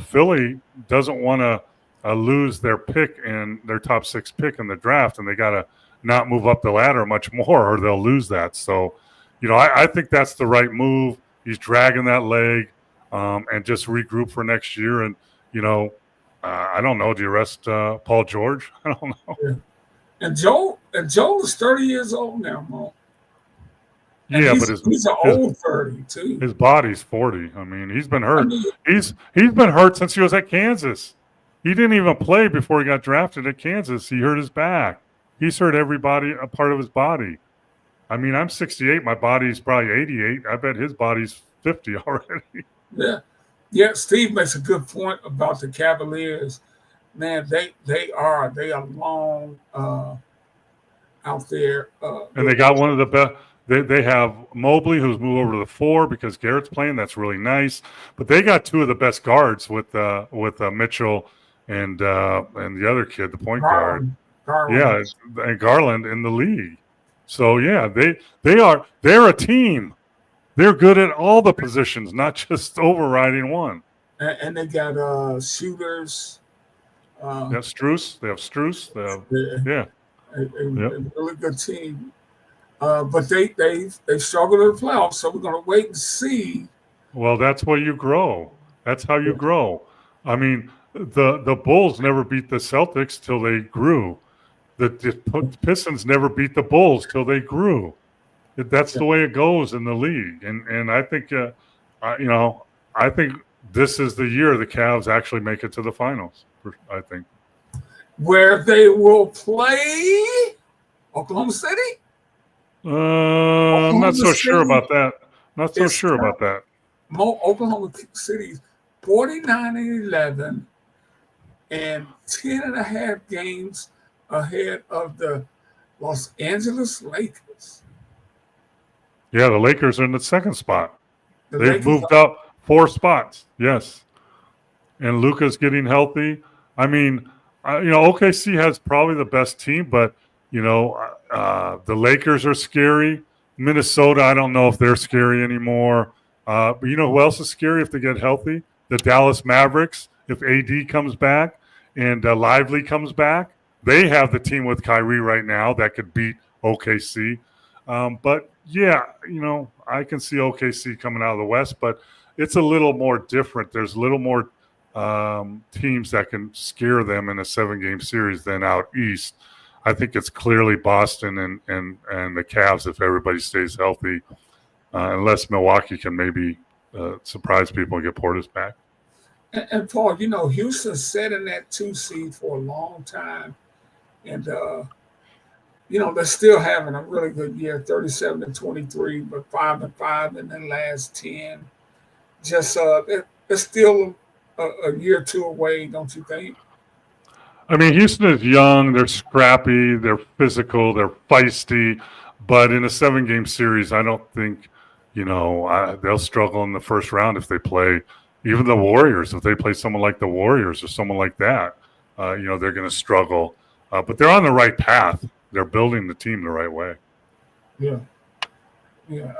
Philly doesn't want to lose their pick in their top 6 pick in the draft, and they got to not move up the ladder much more or they'll lose that. So, I think that's the right move. He's dragging that leg and just regroup for next year. And, I don't know. Do you rest Paul George? I don't know. Yeah. And Joel is 30 years old now, Mo. And yeah, he's an old 30 too. His body's 40. I mean, he's been hurt. He's been hurt since he was at Kansas. He didn't even play before he got drafted at Kansas. He hurt his back. He's hurt everybody, a part of his body. I mean, I'm 68. My body's probably 88. I bet his body's 50 already. Yeah. Yeah, Steve makes a good point about the Cavaliers. Man, they are long. out there. And they got one of the best. They have Mobley, who's moved over to the 4 because Garrett's playing. That's really nice. But they got two of the best guards with Mitchell and the other kid, the point guard. Garland. Yeah, and Garland in the league. So yeah, they're a team. They're good at all the positions, not just overriding one. And they got shooters. They have Strus. They have Strus. A really good team. But they struggled in the playoffs, so we're going to wait and see. Well, that's where you grow. That's how you grow. I mean, the Bulls never beat the Celtics till they grew. The Pistons never beat the Bulls till they grew. That's the way it goes in the league. And I think, I think this is the year the Cavs actually make it to the finals. I think. Where they will play Oklahoma City? I'm not so sure about that. Not so sure about that. Oklahoma City 49-11 and 10.5 games ahead of the Los Angeles Lakers. Yeah, the Lakers are in the second spot. They've Lakers moved up 4 spots. Yes. And Luka's getting healthy. I mean, OKC has probably the best team, but the Lakers are scary. Minnesota, I don't know if they're scary anymore. But you know who else is scary if they get healthy? The Dallas Mavericks. If AD comes back and Lively comes back, they have the team with Kyrie right now that could beat OKC. But yeah, I can see OKC coming out of the West, but it's a little more different. There's a little more teams that can scare them in a 7-game series than out east. I think it's clearly Boston and the Cavs if everybody stays healthy, unless Milwaukee can maybe surprise people and get Portis back. And Paul, Houston sat in that 2 seed for a long time, and they're still having a really good year, 37-23, but 5-5 in the last 10. Just they're still a year or two away, don't you think? I mean, Houston is young, they're scrappy, they're physical, they're feisty, but in a 7-game series, I don't think, they'll struggle in the first round if they play even the Warriors. If they play someone like the Warriors or someone like that, they're going to struggle. But they're on the right path. They're building the team the right way. Yeah. Yeah.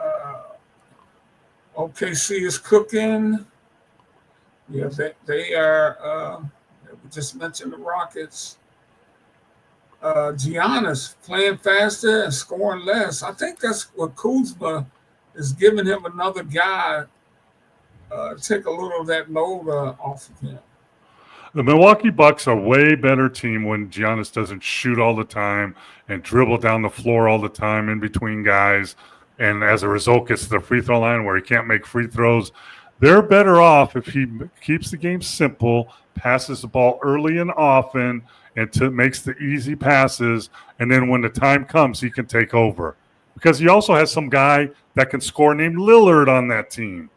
OKC is cooking. Yeah, they are. We just mentioned the Rockets. Giannis playing faster and scoring less. I think that's what Kuzma is giving him another guy take a little of that load off of him. The Milwaukee Bucks are a way better team when Giannis doesn't shoot all the time and dribble down the floor all the time in between guys, and as a result gets to the free throw line where he can't make free throws. They're better off if he keeps the game simple, passes the ball early and often, and makes the easy passes, and then when the time comes, he can take over. Because he also has some guy that can score named Lillard on that team.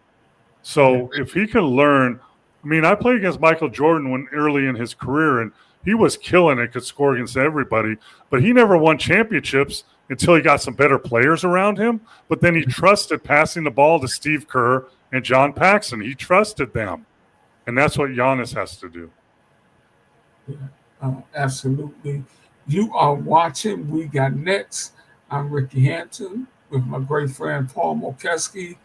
So if he can learn, I mean, I played against Michael Jordan early in his career, and he was killing it, could score against everybody, but he never won championships until he got some better players around him. But then he trusted passing the ball to Steve Kerr and John Paxson. He trusted them, and that's what Giannis has to do. Yeah, absolutely. You are watching We Got Next. I'm Ricky Hampton with my great friend Paul Mokeski,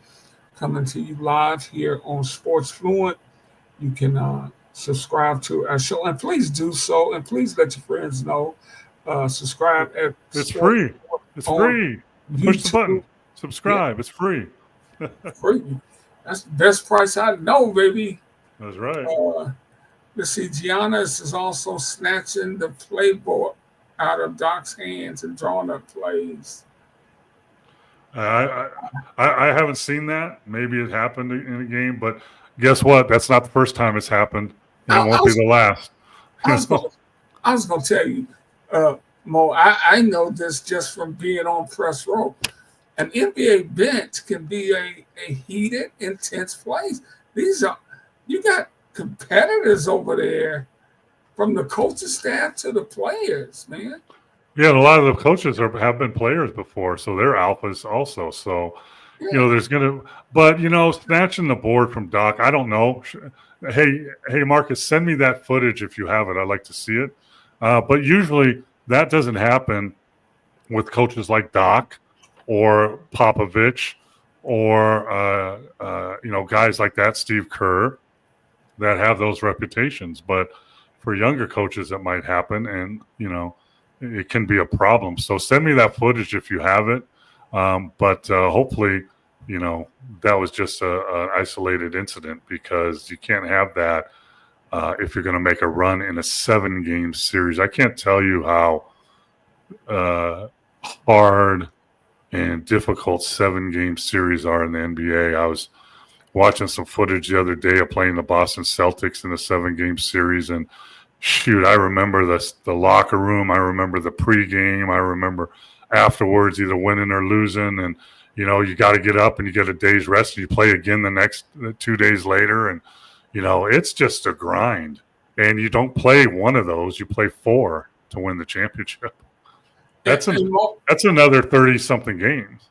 coming to you live here on Sports Fluent. You can subscribe to our show, and please do so, and please let your friends know. Subscribe at It's free. It's free. Push the button. Subscribe. Yeah. It's free. Free. That's the best price I know, baby. That's right. Let's see. Giannis is also snatching the playbook out of Doc's hands and drawing up plays. I haven't seen that. Maybe it happened in a game, but guess what? That's not the first time it's happened, and it won't be the last. I was going to tell you, Mo, I know this just from being on press row. An NBA bench can be a heated, intense place. You got competitors over there, from the coaching staff to the players, man. Yeah, and a lot of the coaches have been players before, so they're alphas also. So, there's gonna, but snatching the board from Doc, I don't know. Hey, Marcus, send me that footage if you have it. I'd like to see it. But usually that doesn't happen with coaches like Doc or Popovich or guys like that, Steve Kerr, that have those reputations. But for younger coaches, it might happen, and it can be a problem. So send me that footage if you have it. But hopefully, that was just an isolated incident, because you can't have that if you're going to make a run in a 7-game series. I can't tell you how hard and difficult 7-game series are in the NBA. I was watching some footage the other day of playing the Boston Celtics in a 7-game series, and shoot, I remember the locker room. I remember the pregame. I remember afterwards either winning or losing, and you got to get up and you get a day's rest and you play again the next 2 days later, and it's just a grind. And you don't play one of those; you play 4 to win the championship. That's another 30-something games.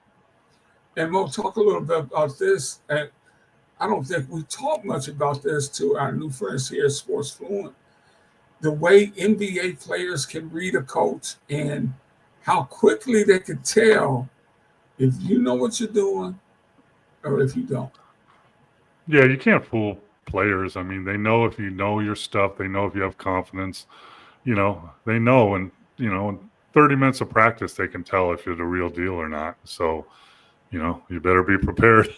And we'll talk a little bit about this. And I don't think we talk much about this to our new friends here at Sports Fluent. The way NBA players can read a coach and how quickly they can tell if you know what you're doing or if you don't. Yeah, you can't fool players. I mean, they know if you know your stuff. They know if you have confidence. They know, and in 30 minutes of practice, they can tell if you're the real deal or not. So, you better be prepared.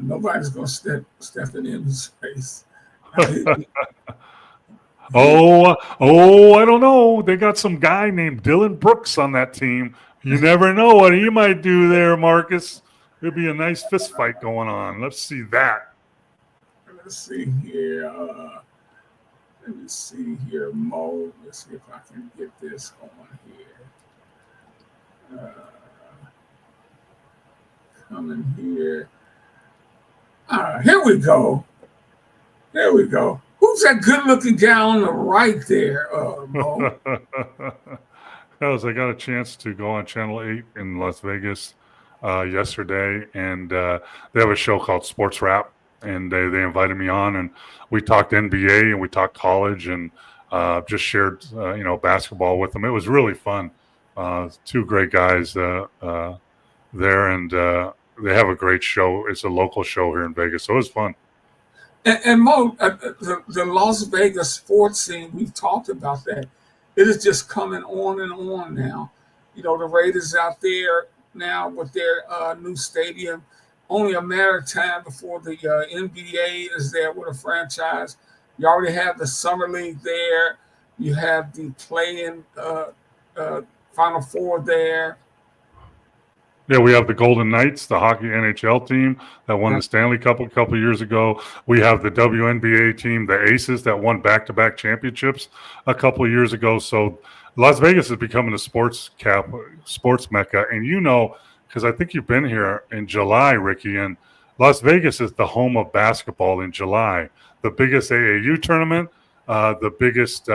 Nobody's going to step in his face. I don't know. They got some guy named Dylan Brooks on that team. You never know what he might do there, Marcus. There'd be a nice fist fight going on. Let's see that. Let's see here. Mo. Let's see if I can get this on here. Coming here. Here we go. Who's that good-looking guy on the right there, Mo? I got a chance to go on Channel 8 in Las Vegas yesterday, and they have a show called Sports Rap, and they invited me on, and we talked NBA and we talked college, and just shared basketball with them. It was really fun. 2 great guys there, and they have a great show. It's a local show here in Vegas, so it was fun. And Mo, the Las Vegas sports scene, we've talked about that. It is just coming on and on now. The Raiders out there now with their new stadium. Only a matter of time before the NBA is there with a franchise. You already have the Summer League there. You have the play-in Final Four there. Yeah, we have the Golden Knights, the hockey NHL team that won the Stanley Cup a couple of years ago. We have the WNBA team, the Aces, that won back-to-back championships a couple of years ago. So Las Vegas is becoming a sports mecca. And because I think you've been here in July, Ricky, and Las Vegas is the home of basketball in July. The biggest AAU tournament, the biggest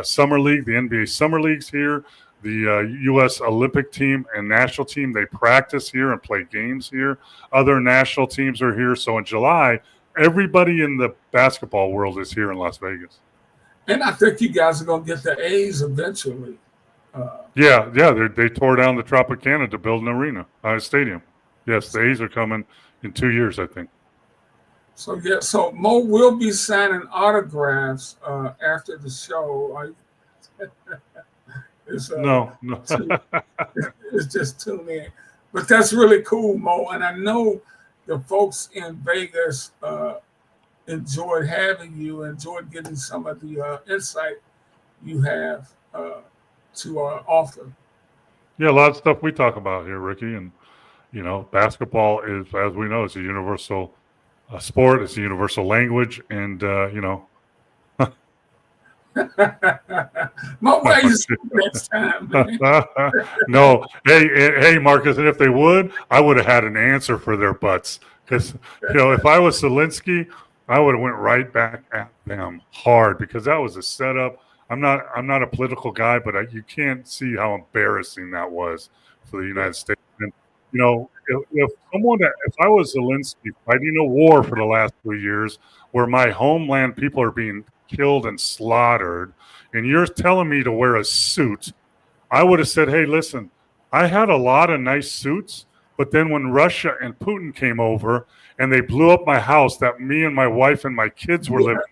summer league, the NBA Summer League's here. The U.S. Olympic team and national team, they practice here and play games here. Other national teams are here. So in July, everybody in the basketball world is here in Las Vegas. And I think you guys are going to get the A's eventually. Yeah. They tore down the Tropicana to build an arena, a stadium. Yes, the A's are coming in 2 years, I think. So Mo will be signing autographs after the show. No. It's just tune in. But that's really cool, Mo. And I know the folks in Vegas enjoyed having you, enjoyed getting some of the insight you have to offer. Yeah, a lot of stuff we talk about here, Ricky. And, basketball is, as we know, it's a universal sport. It's a universal language. And, Mo, where you next time, man? No. Hey, Marcus, and if they would, I would have had an answer for their butts. Because, if I was Zelensky, I would have went right back at them hard, because that was a setup. I'm not a political guy, but you can't see how embarrassing that was for the United States. And if I was Zelensky fighting a war for the last 3 years, where my homeland people are being killed and slaughtered, and you're telling me to wear a suit, I would have said, hey, listen, I had a lot of nice suits, but then when Russia and Putin came over and they blew up my house that me and my wife and my kids were living,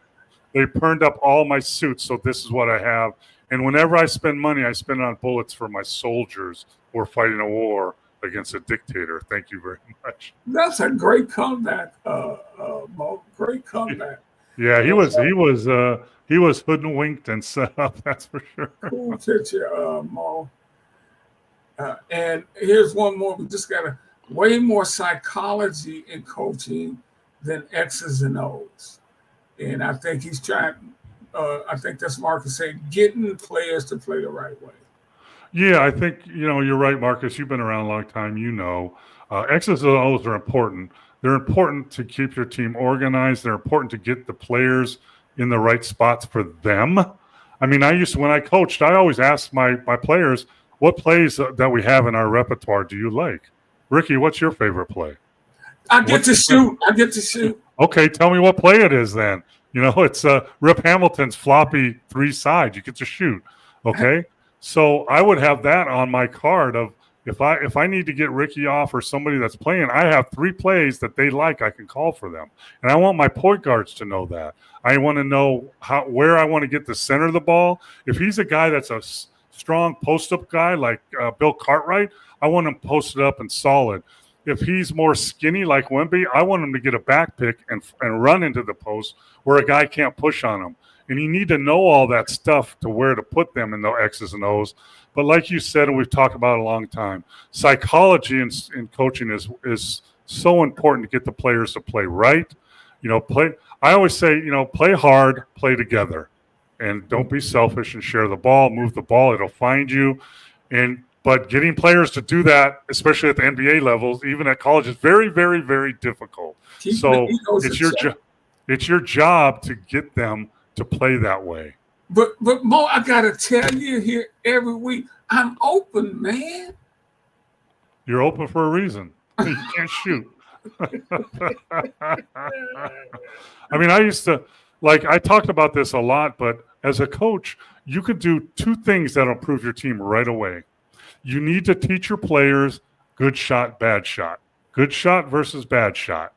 they burned up all my suits. So this is what I have. And whenever I spend money, I spend it on bullets for my soldiers who are fighting a war against a dictator. Thank you very much. That's a great comeback, Mo. Great comeback. Yeah, he was hoodwinked and set up. That's for sure. Cool picture, Mo. And here's one more. We just got way more psychology in coaching than X's and O's. And I think he's trying, I think that's Marcus saying, getting players to play the right way. Yeah, I think, you're right, Marcus. You've been around a long time. X's and O's are important. They're important to keep your team organized. They're important to get the players in the right spots for them. I mean, when I coached, I always asked my players, what plays that we have in our repertoire do you like? Ricky, what's your favorite play? I get to shoot. Okay, tell me what play it is then. It's Rip Hamilton's floppy 3 side. You get to shoot. Okay, so I would have that on my card of if I need to get Ricky off or somebody that's playing, I have 3 plays that they like. I can call for them, and I want my point guards to know that. I want to know where I want to get the center of the ball. If he's a guy that's a strong post-up guy like Bill Cartwright, I want him posted up and solid. If he's more skinny like Wemby, I want him to get a back pick and run into the post where a guy can't push on him. And you need to know all that stuff to where to put them in the X's and O's. But like you said, and we've talked about it a long time, psychology in coaching is so important to get the players to play right. I always say, play hard, play together. And don't be selfish and share the ball, move the ball, it'll find you. But getting players to do that, especially at the NBA levels, even at college, is very, very, very difficult. So it's your job to get them to play that way. But Mo, I gotta tell you here every week, I'm open, man. You're open for a reason. You can't shoot. I mean, I used to I talked about this a lot, but as a coach, you could do 2 things that'll improve your team right away. You need to teach your players good shot, bad shot, good shot versus bad shot.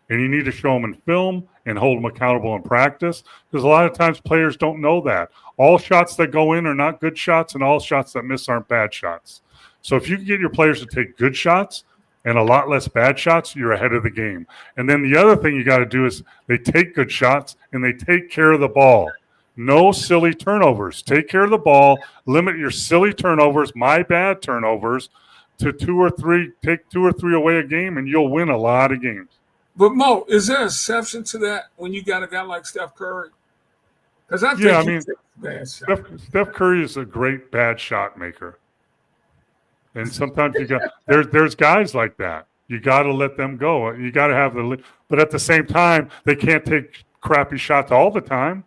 And you need to show them in film and hold them accountable in practice, because a lot of times players don't know that. All shots that go in are not good shots, and all shots that miss aren't bad shots. So if you can get your players to take good shots and a lot less bad shots, you're ahead of the game. And then the other thing you got to do is they take good shots and they take care of the ball. No silly turnovers. Take care of the ball. Limit your silly turnovers, my bad turnovers, to 2 or 3. Take 2 or 3 away a game, and you'll win a lot of games. But Mo, is there an exception to that when you got a guy like Steph Curry? Because I think bad shot. Steph Curry is a great bad shot maker, and sometimes there's guys like that. You got to let them go. You got to have but at the same time, they can't take crappy shots all the time.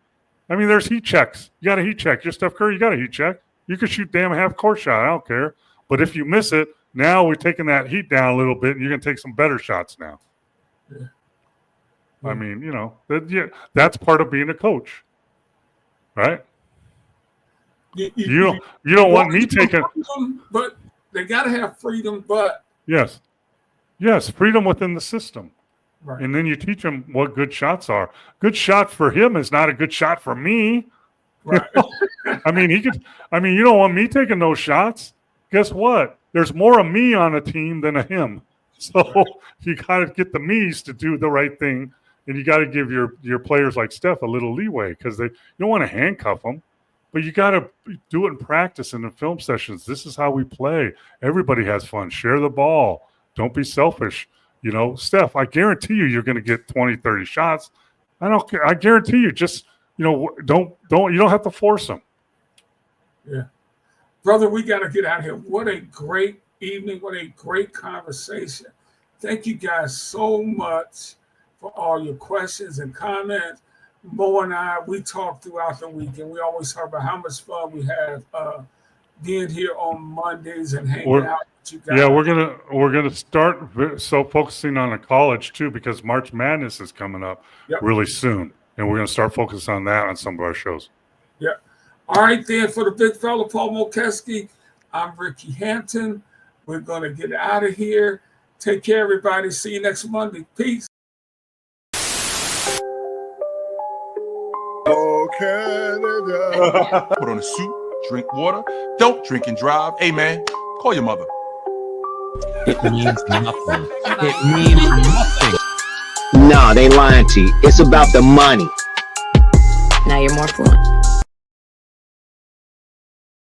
I mean, there's heat checks. You got a heat check. You're Steph Curry, you got a heat check. You can shoot damn half-court shot. I don't care. But if you miss it, now we're taking that heat down a little bit, and you're going to take some better shots now. Yeah. I mean, that's part of being a coach, right? You don't want me taking freedom, but they got to have freedom. But yes, freedom within the system. Right. And then you teach them what good shots are. Good shot for him is not a good shot for me. Right. I mean, you don't want me taking those shots. Guess what? There's more of me on a team than a him. So you got to get the me's to do the right thing, and you got to give your players like Steph a little leeway, because you don't want to handcuff them, but you got to do it in practice and in film sessions. This is how we play. Everybody has fun. Share the ball. Don't be selfish. Steph, I guarantee you're going to get 20, 30 shots. I don't care. I guarantee you. Just you don't have to force them. Yeah, brother, we got to get out of here. What a great evening. What a great conversation. Thank you guys so much for all your questions and comments. Mo and I, we talk throughout the week, and we always talk about how much fun we have being here on Mondays and hanging out with you guys. Yeah, we're gonna start focusing on the college too, because March Madness is coming up really soon, and we're gonna start focusing on that on some of our shows. Yeah. All right, then, for the big fella, Paul Mokeski, I'm Ricky Hampton. We're gonna get out of here. Take care, everybody. See you next Monday. Peace. Oh, Canada. Put on a suit, drink water, don't drink and drive. Hey, man, call your mother. It means nothing. It means nothing. No, they lying to you. It's about the money. Now you're more fluent.